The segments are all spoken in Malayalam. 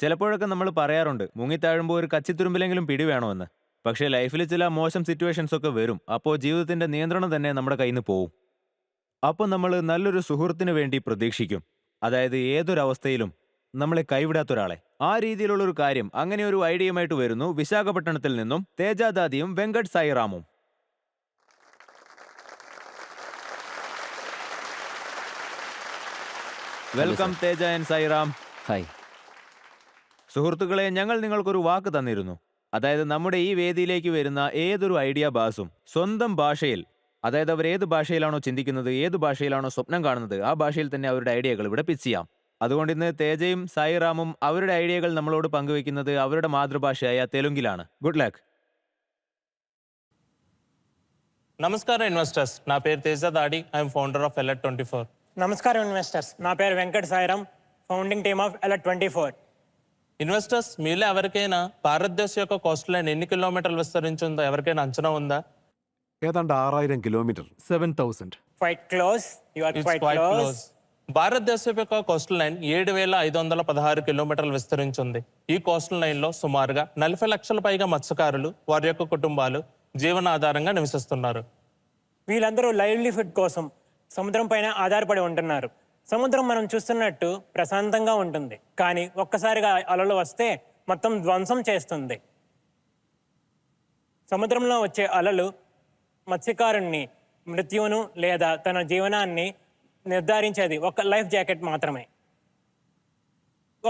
ചിലപ്പോഴൊക്കെ നമ്മൾ പറയാറുണ്ട് മുങ്ങിത്താഴുമ്പോൾ ഒരു കച്ചിത്തുരുമ്പിലെങ്കിലും പിടി വേണമെന്ന്. പക്ഷേ ലൈഫിൽ ചില മോശം സിറ്റുവേഷൻസ് ഒക്കെ വരും. അപ്പോൾ ജീവിതത്തിന്റെ നിയന്ത്രണം തന്നെ നമ്മുടെ കയ്യിൽ നിന്ന് പോവും. അപ്പോൾ നമ്മൾ നല്ലൊരു സുഹൃത്തിന് വേണ്ടി പ്രതീക്ഷിക്കും. അതായത് ഏതൊരവസ്ഥയിലും നമ്മളെ കൈവിടാത്ത ഒരാളെ. ആ രീതിയിലുള്ള ഒരു കാര്യം, അങ്ങനെ ഒരു ഐഡിയയുമായിട്ട് വരുന്നു വിശാഖപട്ടണത്തിൽ നിന്നും തേജാദാദിയും വെങ്കട്ട് സായിറാമും. Welcome Teja and Sairam. Hi. സുഹൃത്തുക്കളെ, ഞങ്ങൾ നിങ്ങൾക്കൊരു വാക്ക് തന്നിരുന്നു. അതായത് നമ്മുടെ ഈ വേദിയിലേക്ക് വരുന്ന ഏതൊരു ഐഡിയ ബാസും സ്വന്തം ഭാഷയിൽ, അതായത് അവർ ഏത് ഭാഷയിലാണോ ചിന്തിക്കുന്നത്, ഏത് ഭാഷയിലാണോ സ്വപ്നം കാണുന്നത്, ആ ഭാഷയിൽ തന്നെ അവരുടെ ഐഡിയകൾ ഇവിടെ പിച്ച് ചെയ്യാം. അതുകൊണ്ട് ഇന്ന് തേജയും സായിറാമും അവരുടെ ഐഡിയകൾ നമ്മളോട് പങ്കുവെക്കുന്നത് അവരുടെ മാതൃഭാഷയായ തെലുങ്കിലാണ്. Good luck. నమస్కారం ఇన్వెస్టర్స్, నా పేరు Teja Dadi. I'm founder of Alert24. నమస్కారం ఇన్వెస్టర్స్, నా పేరు Venkat Sairam, founding team of Alert24. Investors, మీలో ఎవరికైనా భారతదేశం యొక్క కోస్ట్ లైన్ ఎన్ని కిలోమీటర్లు విస్తరించిందో ఎవరికైనా అంచనా ఉందా? ഏതാണ്ട് 6000 kilometre. 7000. Quite close, you are It's quite quite close. close. భారతదేశం యొక్క కోస్టల్ లైన్ 7516 కిలోమీటర్లు విస్తరించింది. ఈ కోస్టల్ లైన్ లో సుమారుగా 40 లక్షల పైగా మత్స్యకారులు, వారి యొక్క కుటుంబాలు జీవనాధారంగా నివసిస్తున్నారు. వీళ్ళందరూ లైవ్లీహుడ్ కోసం సముద్రం పైన ఆధారపడి ఉంటున్నారు. సముద్రం మనం చూస్తున్నట్టు ప్రశాంతంగా ఉంటుంది, కానీ ఒక్కసారిగా అలలు వస్తే మొత్తం ధ్వంసం చేస్తుంది. సముద్రంలో వచ్చే అలలు మత్స్యకారుణ్ణి మృత్యువును లేదా తన జీవనాన్ని నిర్ధారించేది ఒక లైఫ్ జాకెట్ మాత్రమే.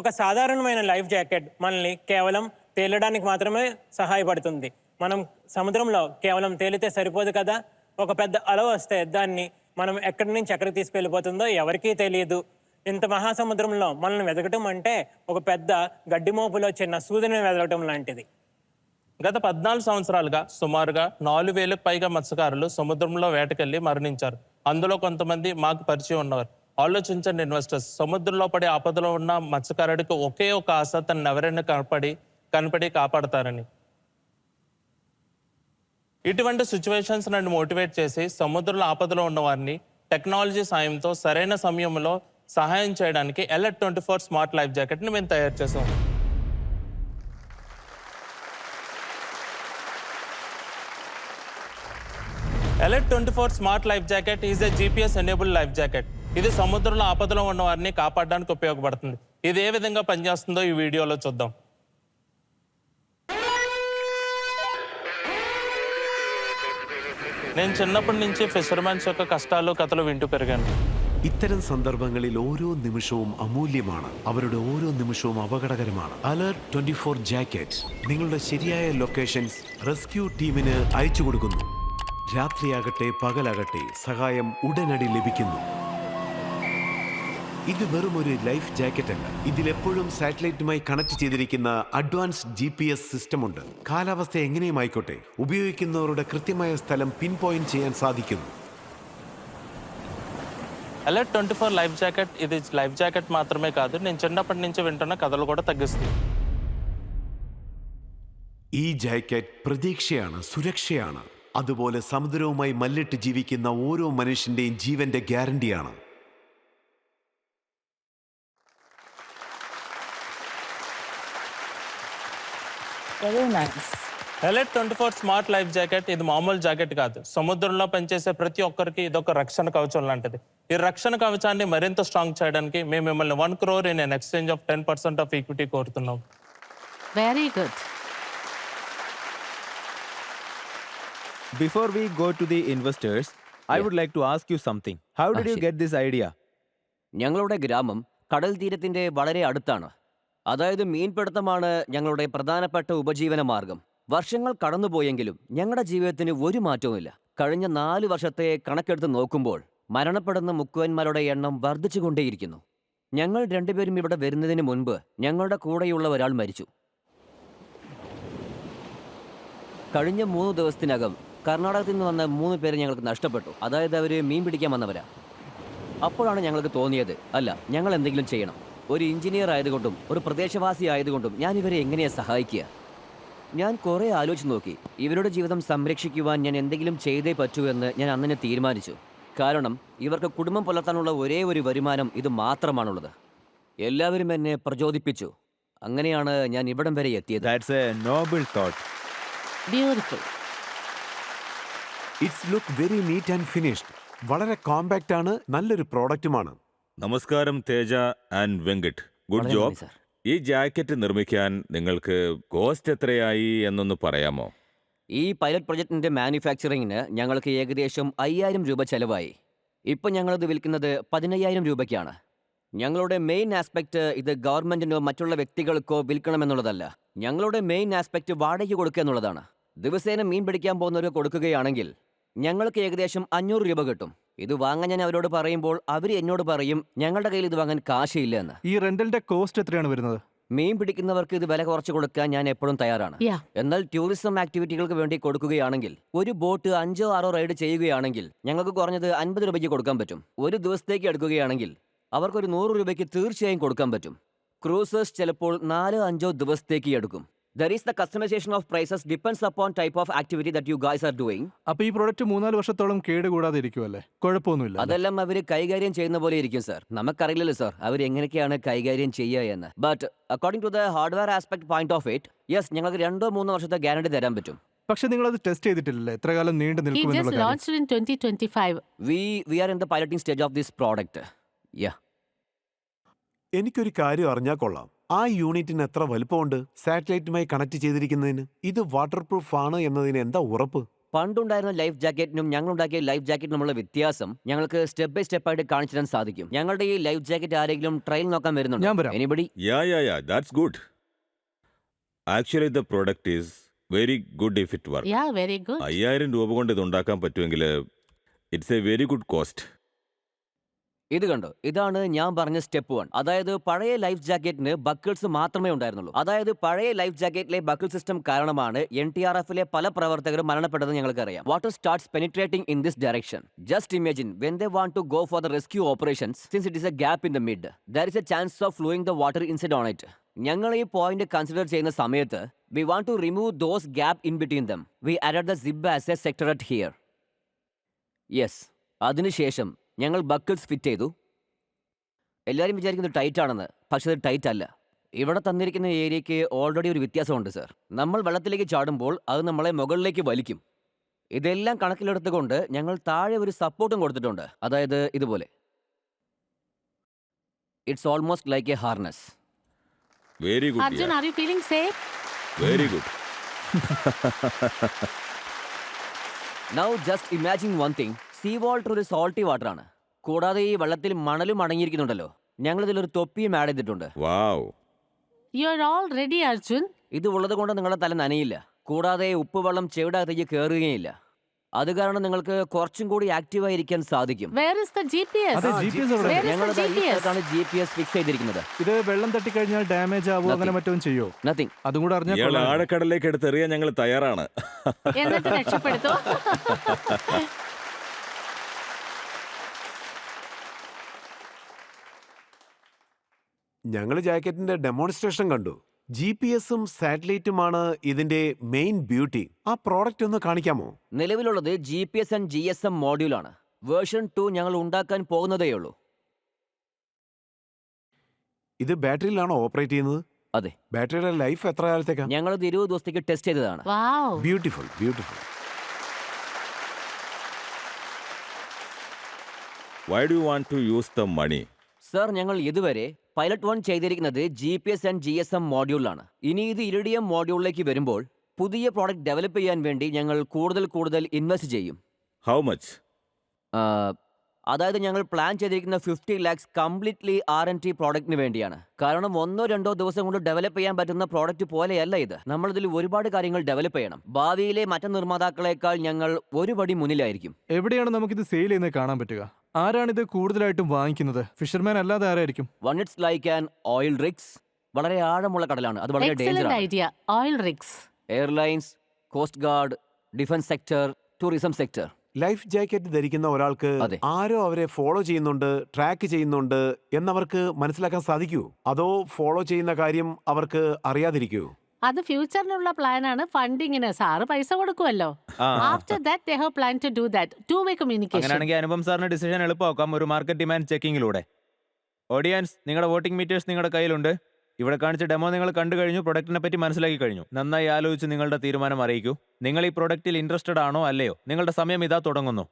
ఒక సాధారణమైన లైఫ్ జాకెట్ మనల్ని కేవలం తేలడానికి మాత్రమే సహాయపడుతుంది. మనం సముద్రంలో కేవలం తేలితే సరిపోదు కదా. ఒక పెద్ద అల వస్తే దాన్ని మనం ఎక్కడి నుంచి ఎక్కడికి తీసుకెళ్ళిపోతుందో ఎవరికీ తెలియదు. ఇంత మహాసముద్రంలో మనల్ని వెతకటం అంటే ఒక పెద్ద గడ్డి మోపులో చిన్న సూదిని వెతకటం లాంటిది. గత 14 సంవత్సరాలుగా సుమారుగా 4000కు పైగా మత్స్యకారులు సముద్రంలో వేటకెళ్లి మరణించారు. అందులో కొంతమంది మాకు పరిచయం ఉన్నవారు. ఆలోచించండి ఇన్వెస్టర్స్, సముద్రంలో పడే ఆపదలో ఉన్న మత్స్యకారుడికి ఒకే ఒక ఆశ, తను ఎవరైనా కనపడి కాపాడతారని. ఇటువంటి సిచ్యువేషన్స్ నన్ను మోటివేట్ చేసి సముద్రంలో ఆపదలో ఉన్న వారిని టెక్నాలజీ సాయంతో సరైన సమయంలో సహాయం చేయడానికి Alert24 స్మార్ట్ లైఫ్ జాకెట్ని మేము తయారు చేసాం. Alert24 smart life jacket is a GPS enable life jacket. ఇది సముద్రంలో ఆపదలో ఉన్న వారిని కాపాడడానికి ఉపయోగపడుతుంది. ఇది ఏ విధంగా పనిచేస్తుందో ఈ వీడియోలో చూద్దాం. నేను చిన్నప్పటి నుంచి ഫിഷർമാൻസ് యొక్క കഷ്ടാലോ കഥలు വിണ്ടു പെരുകാണ്. ഇത്തരം സന്ദർഭങ്ങളിൽ ഓരോ നിമിഷവും അമൂല്യമാണ്. അവരുടെ ഓരോ നിമിഷവും അപകടകരമാണ്. Alert24 ജാക്കറ്റ് നിങ്ങളുടെ ശരിയായ ലൊക്കേഷൻസ് റെസ്ക്യൂ ടീമിന് അയച്ചു കൊടുക്കുന്നു. രാത്രിയാകട്ടെ പകലാകട്ടെ സഹായം ഉടനടി ലഭിക്കുന്നു. ഇത് വെറും ഒരു ലൈഫ് ജാക്കറ്റ് അല്ല. ഇതിലെപ്പോഴും സാറ്റലൈറ്റുമായി കണക്ട് ചെയ്തിരിക്കുന്ന അഡ്വാൻസ്ഡ് GPS സിസ്റ്റം ഉണ്ട്. കാലാവസ്ഥ എങ്ങനെയും ആയിക്കോട്ടെ, ഉപയോഗിക്കുന്നവരുടെ കൃത്യമായ സ്ഥലം പിൻ പോയിന്റ് ചെയ്യാൻ സാധിക്കുന്നു. Alert24 లైఫ్ జాకెట్ ఇది లైఫ్ జాకెట్ మాత్రమే కాదు, నేను చిన్నప్పటి నుంచి వింటున్న కథలు కూడా తగ్గిస్తుంది. ഈ ജാക്കറ്റ് പ്രതീക്ഷയാണ്, സുരക്ഷയാണ്. അതുപോലെ സമുദ്രവുമായി മല്ലിട്ട് ജീവിക്കുന്ന ഓരോ മനുഷ്യന്റെയും ജീവന്റെ ഗ്യാരണ്ടിയാണ്. Very nice. Alert24 smart life jacket ఇది మామూలు జాకెట్ కాదు. సముద్రంలో పనిచేసే ప్రతి ఒక్కరికి ఇదొక రక్షణ కవచం లాంటిది. ఈ రక్షణ కవచాన్ని మరింత స్ట్రాంగ్ చేయడానికి మేము మిమ్మల్ని 1 crore in exchange of 10% of equity కోరుతున్నాం. Very good. Before we go to the investors, I would like to ask you something. How did you ശരി. get this idea? ഞങ്ങളുടെ ഗ്രാമം കടൽ തീരത്തിന്റെ വളരെ അടുത്താണ്. അതായത് മീൻപിടുത്തമാണ് ഞങ്ങളുടെ പ്രധാനപ്പെട്ട ഉപജീവന മാർഗം. വർഷങ്ങൾ കടന്നുപോയെങ്കിലും ഞങ്ങളുടെ ജീവിതത്തിന് ഒരു മാറ്റവുമില്ല. കഴിഞ്ഞ 4 വർഷത്തെ കണക്കെടുത്ത് നോക്കുമ്പോൾ മരണപ്പെടുന്ന മുക്കുവന്മാരുടെ എണ്ണം വർദ്ധിച്ചുകൊണ്ടേയിരിക്കുന്നു. ഞങ്ങൾ രണ്ടുപേരും ഇവിടെ വരുന്നതിന് മുൻപ് ഞങ്ങളുടെ കൂടെയുള്ള ഒരാൾ മരിച്ചു. കഴിഞ്ഞ 3 ദിവസത്തിനകം കർണാടകത്തിൽ നിന്ന് വന്ന 3 പേര് ഞങ്ങൾക്ക് നഷ്ടപ്പെട്ടു. അതായത് അവർ മീൻ പിടിക്കാൻ വന്നവരാ. അപ്പോഴാണ് ഞങ്ങൾക്ക് തോന്നിയത്, അല്ല, ഞങ്ങൾ എന്തെങ്കിലും ചെയ്യണം. ഒരു എഞ്ചിനീയർ ആയതുകൊണ്ടും ഒരു പ്രദേശവാസി ആയതുകൊണ്ടും ഞാൻ ഇവരെ എങ്ങനെയാ സഹായിക്കുക? ഞാൻ കുറേ ആലോചിച്ച് നോക്കി. ഇവരുടെ ജീവിതം സംരക്ഷിക്കുവാൻ ഞാൻ എന്തെങ്കിലും ചെയ്തേ പറ്റൂ എന്ന് ഞാൻ അന്നെ തീരുമാനിച്ചു. കാരണം ഇവർക്ക് കുടുംബം പുലർത്താനുള്ള ഒരേ ഒരു വരുമാനം ഇത് മാത്രമാണുള്ളത്. എല്ലാവരും എന്നെ പ്രചോദിപ്പിച്ചു. അങ്ങനെയാണ് ഞാൻ ഇവിടം വരെ എത്തിയത്. That's A Noble thought. Beautiful. It's look very neat and finished. വളരെ കോമ്പാക്റ്റ് ആണ്, നല്ലൊരു പ്രോഡക്റ്റുമാണ്. നമസ്കാരം തേജ ആൻഡ് വെങ്കട്ട്. ഗുഡ് വളരെ ജോബ്. നന്ദി, സർ. ഈ ജാക്കറ്റ് നിർമ്മിക്കാൻ നിങ്ങൾക്ക് കോസ്റ്റ് എത്രയായി എന്നൊന്ന് പറയാമോ? ഈ പൈലറ്റ് പ്രൊജക്ടിന്റെ മാനുഫാക്ചറിങ്ങിന് ഞങ്ങൾക്ക് ഏകദേശം 5000 രൂപ ചെലവായി. ഇപ്പം ഞങ്ങളിത് വിൽക്കുന്നത് 15000 രൂപയ്ക്കാണ്. ഞങ്ങളുടെ മെയിൻ ആസ്പെക്ട് ഇത് ഗവൺമെന്റിനോ മറ്റുള്ള വ്യക്തികൾക്കോ വിൽക്കണമെന്നുള്ളതല്ല. ഞങ്ങളുടെ മെയിൻ ആസ്പെക്ട് വാടകയ്ക്ക് കൊടുക്കുക എന്നുള്ളതാണ്. ദിവസേന മീൻ പിടിക്കാൻ പോകുന്നവർക്ക് കൊടുക്കുകയാണെങ്കിൽ ഞങ്ങൾക്ക് ഏകദേശം 500 രൂപ കിട്ടും. ഇത് വാങ്ങാൻ ഞാൻ അവരോട് പറയുമ്പോൾ അവർ എന്നോട് പറയും ഞങ്ങളുടെ കയ്യിൽ ഇത് വാങ്ങാൻ കാശില്ല എന്ന്. ഈ റെന്റലിന്റെ കോസ്റ്റ് എത്രയാണ് വരുന്നത്? മീൻ പിടിക്കുന്നവർക്ക് ഇത് വില കുറച്ച് കൊടുക്കാൻ ഞാൻ എപ്പോഴും തയ്യാറാണ്. Yeah. എന്നാൽ ടൂറിസം ആക്ടിവിറ്റികൾക്ക് വേണ്ടി കൊടുക്കുകയാണെങ്കിൽ ഒരു ബോട്ട് 5-6 റൈഡ് ചെയ്യുകയാണെങ്കിൽ ഞങ്ങൾക്ക് കുറഞ്ഞത് 50 രൂപയ്ക്ക് കൊടുക്കാൻ പറ്റും. ഒരു ദിവസത്തേക്ക് എടുക്കുകയാണെങ്കിൽ അവർക്കൊരു 100 രൂപയ്ക്ക് തീർച്ചയായും കൊടുക്കാൻ പറ്റും. ക്രൂസേഴ്സ് ചിലപ്പോൾ 4-5 ദിവസത്തേക്ക് എടുക്കും. There is the customization of prices depends upon type of activity that you guys are doing. അപ്പൊ ഈ പ്രോഡക്റ്റ് 3-4 വർഷത്തോളം കേടുകൂടാതെ ഇരിക്കുമല്ലേ? കുഴപ്പമൊന്നുമില്ല. അതെല്ലാം അവർ കൈകാര്യം ചെയ്യുന്ന പോലെ ഇരിക്കും സർ. നമുക്കറിയില്ലല്ലോ സർ അവർ എങ്ങനെയൊക്കെയാണ് കൈകാര്യം ചെയ്യുക എന്ന്. But according to the hardware aspect point of it, yes ഞങ്ങൾക്ക് 2-3 വർഷത്തെ ഗ്യാരണ്ടി തരാൻ പറ്റും. പക്ഷെ നിങ്ങൾ അത് ടെസ്റ്റ് ചെയ്തിട്ടില്ലല്ലേ? എത്ര കാലം നീണ്ടു He just നിൽക്കുമെന്നുള്ള കാര്യം? launched in 2025. We are in the piloting stage of this product. Yeah. എനിക്കൊരു കാര്യം അറിഞ്ഞാൽ കൊള്ളാം. ആ യൂണിറ്റിന് എത്ര വലുപ്പമുണ്ട് സാറ്റലൈറ്റുമായി കണക്ട് ചെയ്തിരിക്കുന്നതിന്? ഇത് വാട്ടർ പ്രൂഫ് ആണ് എന്നതിന് എന്താ ഉറപ്പ്? പണ്ടുണ്ടായിരുന്ന ലൈഫ് ജാക്കറ്റിനും ഞങ്ങളുണ്ടാക്കിയ ലൈഫ് ജാക്കറ്റിനുമുള്ള വ്യത്യാസം ഞങ്ങൾക്ക് സ്റ്റെപ്പ് ബൈ സ്റ്റെപ്പ് ആയിട്ട് കാണിച്ചു തരാൻ സാധിക്കും. ഞങ്ങളുടെ ഈ ലൈഫ് ജാക്കറ്റ് ആരെങ്കിലും ട്രയൽ നോക്കാൻ ഞാൻ വരുന്നുണ്ടോ? വരാം. Anybody? Yeah, that's good. Actually, the product is very good if it works. Yeah, very good. 5000 രൂപ കൊണ്ട് ഇത് ഉണ്ടാക്കാൻ പറ്റുമെങ്കിൽ it's A very good cost. ഇത് കണ്ടോ, ഇതാണ് ഞാൻ പറഞ്ഞ സ്റ്റെപ്പ് 1. അതായത് പഴയ ലൈഫ് ജാക്കറ്റിന് ബക്കിൾസ് മാത്രമേ ഉണ്ടായിരുന്നുള്ളൂ. അതായത് പഴയ ലൈഫ് ജാക്കറ്റിലെ ബക്കിൾ സിസ്റ്റം കാരണമാണ് NTRFിലെ പല പ്രവർത്തകരും മരണപ്പെട്ടതെന്ന് ഞങ്ങൾക്കറിയാം. Water starts penetrating in this direction. Just imagine when they want to go for the rescue operations, since it is a gap in the mid, there is a chance of flowing the water inside on it. ഞങ്ങൾ ഈ പോയിന്റ് കൺസിഡർ ചെയ്യുന്ന സമയത്ത് we want to remove those gap in between them. We added the zip as a സെക്ടറേറ്റ് ഹിയർ. യെസ്, അതിനുശേഷം ഞങ്ങൾ ബക്കിൾസ് ഫിറ്റ് ചെയ്തു. എല്ലാവരും വിചാരിക്കുന്നത് ടൈറ്റ് ആണെന്ന്, പക്ഷെ അത് ടൈറ്റ് അല്ല. ഇവിടെ തന്നിരിക്കുന്ന ഏരിയയ്ക്ക് ഓൾറെഡി ഒരു വ്യത്യാസമുണ്ട് സർ. നമ്മൾ വെള്ളത്തിലേക്ക് ചാടുമ്പോൾ അത് നമ്മളെ മുകളിലേക്ക് വലിക്കും. ഇതെല്ലാം കണക്കിലെടുത്തുകൊണ്ട് ഞങ്ങൾ താഴെ ഒരു സപ്പോർട്ടും കൊടുത്തിട്ടുണ്ട്. അതായത് ഇതുപോലെ. It's almost like A harness. Very good. Arjun, are you feeling safe? Very good. Now just imagine one thing. Sea water ഒരു സോൾട്ടി വാട്ടർ ആണ്. കൂടാതെ ഈ വെള്ളത്തിൽ മണലും അടങ്ങിയിരിക്കുന്നുണ്ടല്ലോ. ഞങ്ങൾ ഇതിലൊരു തൊപ്പിയും ആഡ് ചെയ്തിട്ടുണ്ട്. വാവ്. You're all ready, Arjun. ഇത് ഉള്ളത് കൊണ്ട് നിങ്ങളുടെ തല നനയില്ല. കൂടാതെ ഉപ്പുവെള്ളം ചെവിടെ അകത്തേക്ക് കയറുകയില്ല. അത് കാരണം നിങ്ങൾക്ക് കുറച്ചും കൂടി ആക്റ്റീവായിരിക്കാൻ സാധിക്കും. Where is the GPS? അതെ, GPS അവിടെ Where ഉണ്ട്. is the ഞങ്ങളുടെ ഈ GPS? സ്ഥലത്താണ് GPS ഫിക്സ് ചെയ്തിരിക്കുന്നത്. ഇത് വെള്ളം തട്ടിക്കഴിഞ്ഞാൽ ഡാമേജ് ആവോ അങ്ങനെ മറ്റും ചെയ്യോ? നത്തിങ്. അതും കൂടെ അറിഞ്ഞാൽ ഇയാൾ കൊള്ളാം. ആഴക്കടലിലേക്ക് എടുത്തെറിയാൻ ഞങ്ങൾ തയ്യാറാണ്. എന്നിട്ട് രക്ഷപ്പെടുത്തോ? ഞങ്ങൾ ജാക്കറ്റിന്റെ ഡെമോൺസ്ട്രേഷൻ കണ്ടു. GPS-ഉം സാറ്റലൈറ്റുമാണ് ഇതിന്റെ മെയിൻ ബ്യൂട്ടി. ആ പ്രോഡക്റ്റ് ഒന്ന് കാണിക്കാമോ? നിലവിലുള്ളത് GPS ആൻഡ് GSM മോഡ്യൂളാണ്. വേർഷൻ 2 ഞങ്ങൾ ഉണ്ടാക്കാൻ പോകുന്നതേയുള്ളൂ. ഇത് ബാറ്ററിയിലാണോ ഓപ്പറേറ്റ് ചെയ്യുന്നത്? അതെ, ബാറ്ററിയുടെ ലൈഫ് എത്ര കാലത്തേക്കാ? ഞങ്ങളത് 20 ദിവസത്തേക്ക് ടെസ്റ്റ് ചെയ്തതാണ്. Wow. Beautiful beautiful. Why do you want to use the money? Sir, ഞങ്ങൾ ഇതുവരെ പൈലറ്റ് 1 ചെയ്തിരിക്കുന്നത് GPS ആൻഡ് GSM മോഡ്യൂളാണ്. ഇനി ഇത് ഇറിഡിയം മോഡ്യൂളിലേക്ക് വരുമ്പോൾ പുതിയ പ്രോഡക്റ്റ് ഡെവലപ്പ് ചെയ്യാൻ വേണ്ടി ഞങ്ങൾ കൂടുതൽ ഇൻവെസ്റ്റ് ചെയ്യും. How much? അതായത് ഞങ്ങൾ പ്ലാൻ ചെയ്തിരിക്കുന്ന 50 lakhs കംപ്ലീറ്റ്ലി R&D പ്രോഡക്റ്റിന് വേണ്ടിയാണ്. കാരണം 1-2 ദിവസം കൊണ്ട് ഡെവലപ്പ് ചെയ്യാൻ പറ്റുന്ന പ്രോഡക്റ്റ് പോലെയല്ല ഇത്. നമ്മളിതിൽ ഒരുപാട് കാര്യങ്ങൾ ഡെവലപ്പ് ചെയ്യണം. ഭാവിയിലെ മറ്റു നിർമ്മാതാക്കളെക്കാൾ ഞങ്ങൾ ഒരു പടി മുന്നിലായിരിക്കും. എവിടെയാണ് നമുക്കിത് സെയിൽ ചെയ്യുന്നത് കാണാൻ പറ്റുക? ആരാണിത് കൂടുതലായിട്ടും വാങ്ങിക്കുന്നത്? ഫിഷർമാൻ അല്ലാതെ ആരായിരിക്കും? One it's like an oil rigs. വളരെ ആഴമുള്ള കടലാണ്, അത് വളരെ Excellent ഡേഞ്ചർ ആണ്. idea. Oil rigs. Airlines, coast guard, defence sector, tourism sector. Life jacket ധരിക്കുന്ന ഒരാൾക്ക് അതെ. ആരോ അവരെ ഫോളോ ചെയ്യുന്നുണ്ട്, ട്രാക്ക് ചെയ്യുന്നുണ്ട് എന്നവർക്ക് മനസ്സിലാക്കാൻ സാധിക്കുമോ? അതോ ഫോളോ ചെയ്യുന്ന കാര്യം അവർക്ക് അറിയാതിരിക്കുമോ? അത് ഫ്യൂച്ചറിനുള്ള പ്ലാനാണ്. ഫണ്ടിങ്ങിന് സാറ് പൈസ കൊടുക്കുമല്ലോ. After that they have planned to do that. Two-way communication. അങ്ങനെയാണെങ്കിൽ അനുപം സാറിന് ഡിസിഷൻ എളുപ്പമാക്കാം ഒരു മാർക്കറ്റ് ഡിമാൻഡ് ചെക്കിങ്ങിലൂടെ. ഓഡിയൻസ്, നിങ്ങളുടെ വോട്ടിംഗ് മീറ്റേഴ്സ് നിങ്ങളുടെ കയ്യിലുണ്ട്. ഇവിടെ കാണിച്ച ഡെമോ നിങ്ങൾ കണ്ടു കഴിഞ്ഞു, പ്രൊഡക്റ്റിനെ പറ്റി മനസ്സിലാക്കി കഴിഞ്ഞു. നന്നായി ആലോചിച്ച് നിങ്ങളുടെ തീരുമാനം അറിയിക്കൂ. നിങ്ങൾ ഈ പ്രൊഡക്റ്റിൽ ഇൻട്രസ്റ്റഡ് ആണോ അല്ലയോ? നിങ്ങളുടെ സമയം ഇതാ തുടങ്ങുന്നു.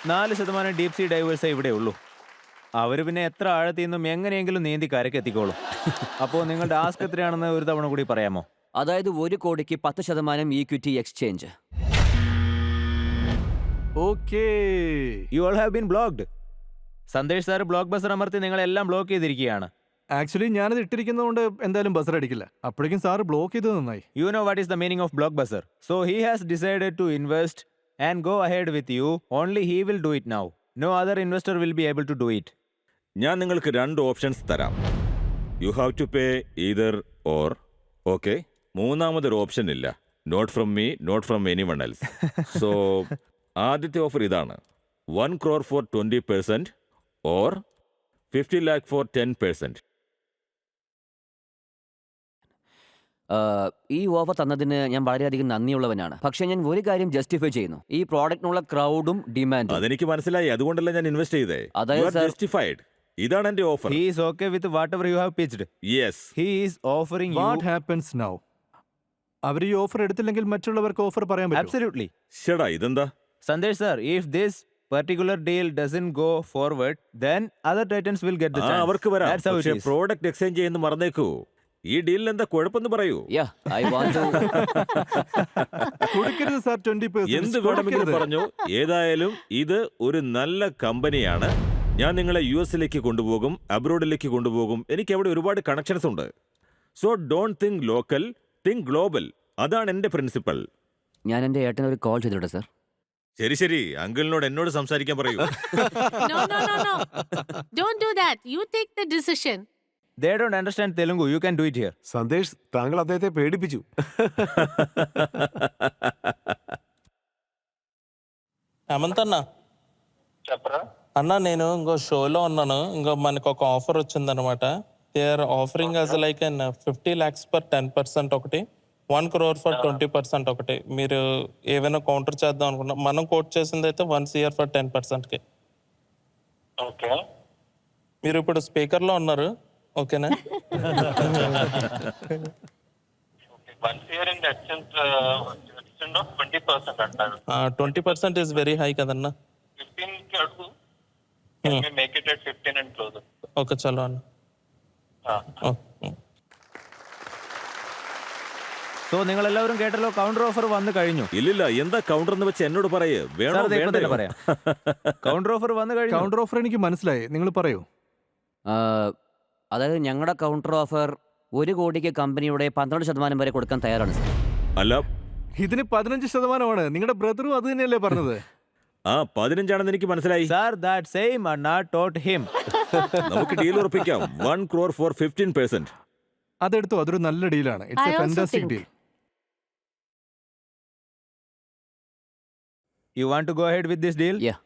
നാല് ശതമാനം ഡീപ് സീ ഡൈവേഴ്സേ ഇവിടെ ഉള്ളൂ. അവർ പിന്നെ എത്ര ആഴത്തിൽ നിന്നും എങ്ങനെയെങ്കിലും നീന്തി കരയ്ക്ക് എത്തിക്കോളും. അപ്പോൾ നിങ്ങളുടെ ആസ്ക് എത്രയാണെന്ന് ഒരു തവണ കൂടി പറയാമോ? അതായത് 1 കോടിക്ക് 10% equity exchange. Okay. You all have been blocked. Sandesh sir block buzzer അമർത്തി നിങ്ങളെല്ലാം ബ്ലോക്ക് ചെയ്തിരിക്കുകയാണ്. ആക്ച്വലി ഞാനത് ഇട്ടിരിക്കുന്നതുകൊണ്ട് എന്തായാലും ബസർ അടിക്കില്ല. അപ്പോഴേക്കും സാറ് ബ്ലോക്ക് ചെയ്തത് നന്നായി. You know what is the meaning of block buzzer. So he has decided to invest and go ahead with you. Only he will do it now. No other investor will be able to do it. ഞാൻ നിങ്ങൾക്ക് 2 ഓപ്ഷൻസ് തരാം. You have to pay either or. Okay, മൂന്നാമതൊരു ഓപ്ഷൻ ഇല്ല. Not from me, not from anyone else. So ആദ്യത്തെ ഓഫർ ഇതാണ്: 1 crore for 20% or 50 lakh for 10%. ഈ ഓഫർ തന്നതിന് ഞാൻ വളരെയധികം നന്ദിയുള്ളവനാണ്. പക്ഷേ ഞാൻ ഒരു കാര്യം ജസ്റ്റിഫൈ ചെയ്യുന്നു: ഈ പ്രോഡക്റ്റിനുള്ള ക്രൗഡും ഡിമാൻഡും. അതെനിക്ക് മനസ്സിലായി, അതുകൊണ്ടല്ല ഞാൻ ഇൻവെസ്റ്റ് ചെയ്തേ. അതായത് sir- ജസ്റ്റിഫൈഡ്. ഇതാണ് എന്റെ offer. He is okay with whatever you have pitched. Yes. He is offering what you. Happens now? അവർ ഈ ഓഫർ എടുത്തില്ലെങ്കിൽ മറ്റുള്ളവർക്ക് ഓഫർ പറയാൻ പറ്റും. Absolutely. ഷടാ, ഇതെന്താ? Sandesh sir, if this particular deal doesn't go forward, then other titans will get the chance. അവർക്ക് വരാം. That's how it പക്ഷേ is. പ്രോഡക്റ്റ് എക്സ്ചേഞ്ച് ചെയ്യുന്ന മറന്നേക്കൂ. ഈ ഡീലിൽ എന്താ കുഴപ്പമെന്ന് പറയൂ. Yeah, I want to. കൊടുക്കരുത് സാർ 20%. എന്ത് വേണമെങ്കിലും പറഞ്ഞു. ഏതായാലും ഇത് ഒരു നല്ല കമ്പനിയാണ്. ഞാൻ നിങ്ങളെ US കൊണ്ടുപോകും, അബ്രോഡിലേക്ക് കൊണ്ടുപോകും. എനിക്ക് അവിടെ ഒരുപാട് കണക്ഷൻസ് ഉണ്ട്. So don't think local, think global. അതാണ് എന്റെ പ്രിൻസിപ്പൽ. ഞാൻ എൻ്റെ ഏട്ടന് ഒരു കോൾ ചെയ്തിട്ടുണ്ട് സർ. ശരി ശരി, അങ്കിളിനോട് എന്നോട് സംസാരിക്കാൻ പറയൂ. No, no, no, no. Don't do that. You take the decision. They don't understand Telugu. You can do it here. Sandesh, താങ്കൾ അദ്ദേഹത്തെ പേടിപ്പിച്ചു. హేమంత్ అన్న చెప్పరా? అన్న నేను ఇంకో షోలో ఉన్నాను. ఇంకో మనకు ఒక ఆఫర్ వచ్చిందనమాట. They are offering as like an 50 lakhs for 10% ఒకటి, 1 crore for 20% ఒకటి. మీరు ఏమైనా కౌంటర్ చేద్దాం అనుకున్నా. మనం కోట్ చేసింది అయితే 1 CR for 10%కి. ఓకే. మీరు ఇప్పుడు స్పీకర్లో ఉన్నారు, ఓకేనా? 1 year in the extent of 20% అంటారు. 20% ఈజ్ వెరీ హై కదన్నా. 15 కి అడుగు. Can we make it at 15 and close it? Okay, చలో అన్న. സോ നിങ്ങൾ എല്ലാവരും കേട്ടല്ലോ, കൗണ്ടർ ഓഫർ വന്നു കഴിഞ്ഞു. ഇല്ലില്ല, എന്താ കൗണ്ടർ എന്ന് വെച്ച് എന്നോട് പറയേ. വേണോ Sir, ദേ ഇപ്പൊ തന്നെ വേണ്ടയോ? പറയാം. കൗണ്ടർ ഓഫർ വന്നു കഴിഞ്ഞു. കൗണ്ടർ ഓഫർ എനിക്ക് മനസ്സിലായി, നിങ്ങൾ പറയൂ. അതായത് ഞങ്ങളുടെ കൗണ്ടർ ഓഫർ 1 കോടിക്ക് കമ്പനിയുടെ 12% വരെ കൊടുക്കാൻ തയ്യാറാണ് സർ. അല്ല, ഇതിന് 15%. നിങ്ങളുടെ ബ്രദറും അത് തന്നെയല്ലേ പറഞ്ഞത്? 15 ആണെന്ന് എനിക്ക് മനസ്സിലായി. Sir, that same Anna taught him. നമുക്ക് ഡീൽ ഉറപ്പിക്കാം. 1 crore for 15%. അതെടുത്തോ, അതൊരു നല്ല ഡീലാണ്. It's I a also fantastic think. Deal. You want to go ahead with this deal? Yeah.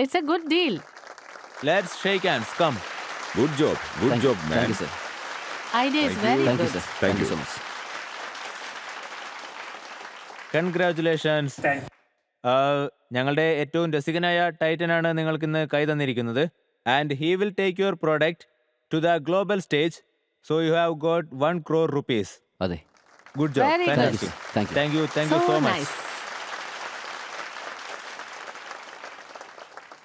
It's a good deal. Let's shake hands. Come. Good job, good job man. Thank you sir. Idea is very thank you good. Sir. Thank thank you you. So much. Congratulations. ഞങ്ങളുടെ ഏറ്റവും രസികനായ ടൈറ്റനാണ് നിങ്ങൾക്കിന്ന് കൈ തന്നിരിക്കുന്നത്. And he will take your product to the global stage. So you have got 1 crore rupees. അതെ. Good job. Very good. Fantastic. Thank you. Thank you. Thank you So so much. nice.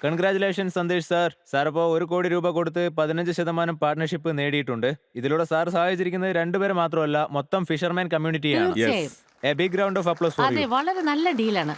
Congratulation Sandesh sir. Sir അപ്പോൾ 1 കോടി രൂപ കൊടുത്ത് 15% പാർട്ണർഷിപ്പ് നേടിയിട്ടുണ്ട്. ഇതിലൂടെ സാർ സഹായിച്ചിരിക്കുന്നത് 2 പേരെ മാത്രമല്ല, മൊത്തം ഫിഷർമാൻ കമ്മ്യൂണിറ്റിയാണ്. തീർച്ചയായും. A big round of applause for അതെ, യു. വളരെ നല്ല ഡീലാണ്.